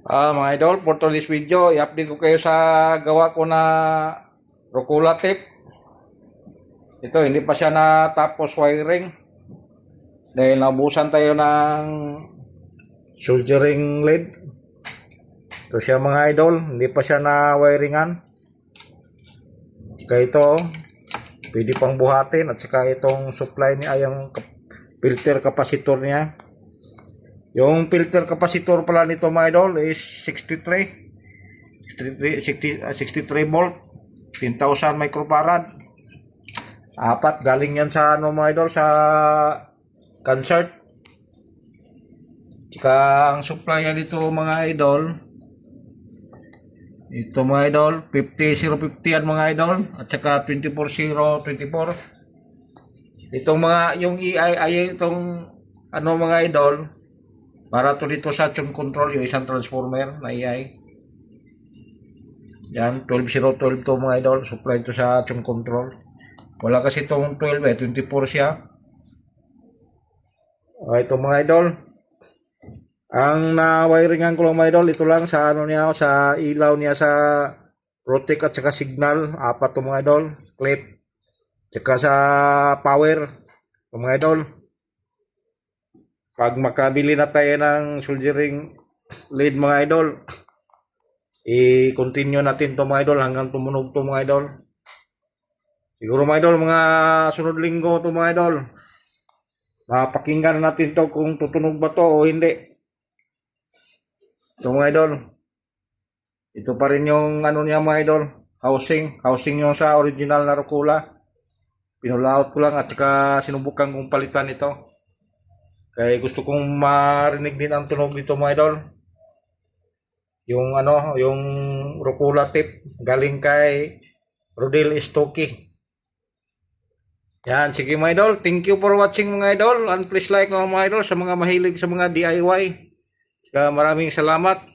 Mga idol, for today's video, i-update ko kayo sa gawa ko na Rocula tape. Ito, hindi pa siya natapos wiring. Dahil naubusan tayo ng soldering lead. Ito siya mga idol, hindi pa siya na wiringan. Saka ito, pwede pang buhatin. At saka itong supply niya, yung filter capacitor niya. Yung filter capacitor pala nito mga idol is 63 volt, 10,000 microfarad. Apat, galing yan sa ano mga idol, sa concert. Tsaka ang supply niya dito mga idol, ito mga idol, 50-050 yan mga idol. At saka 24-024. Itong mga, yung EI, itong ano mga idol, para to dito sa tune control, yung isang transformer na EI. Yan, 12-012 to mga idol, supply to sa tune control. Wala kasi itong 12 24 siya. Ito mga idol. Ang na-wiringan ko lang mga idol, ito lang sa ano niya, sa ilaw niya sa protect at saka signal. Apat to mga idol, clip. Tsaka sa power, ito mga idol. Pag makabili na tayo ng soldering lead mga idol, i-continue natin to mga idol hanggang tumunog to mga idol. Siguro mga idol, mga sunod linggo to mga idol, mapakinggan natin to kung tutunog ba to o hindi. Ito mga idol, ito pa rin yung ano niya mga idol, housing yung sa original na Rocula. Pinulaot ko lang at saka sinubukan kong palitan ito. Kaya gusto kong marinig din ang tunog dito mga idol. Yung ano, yung Rocula tape galing kay Rodel Stocky. Yan, sige mga idol. Thank you for watching mga idol. And please like mga idol sa mga mahilig sa mga DIY. Kaya maraming salamat.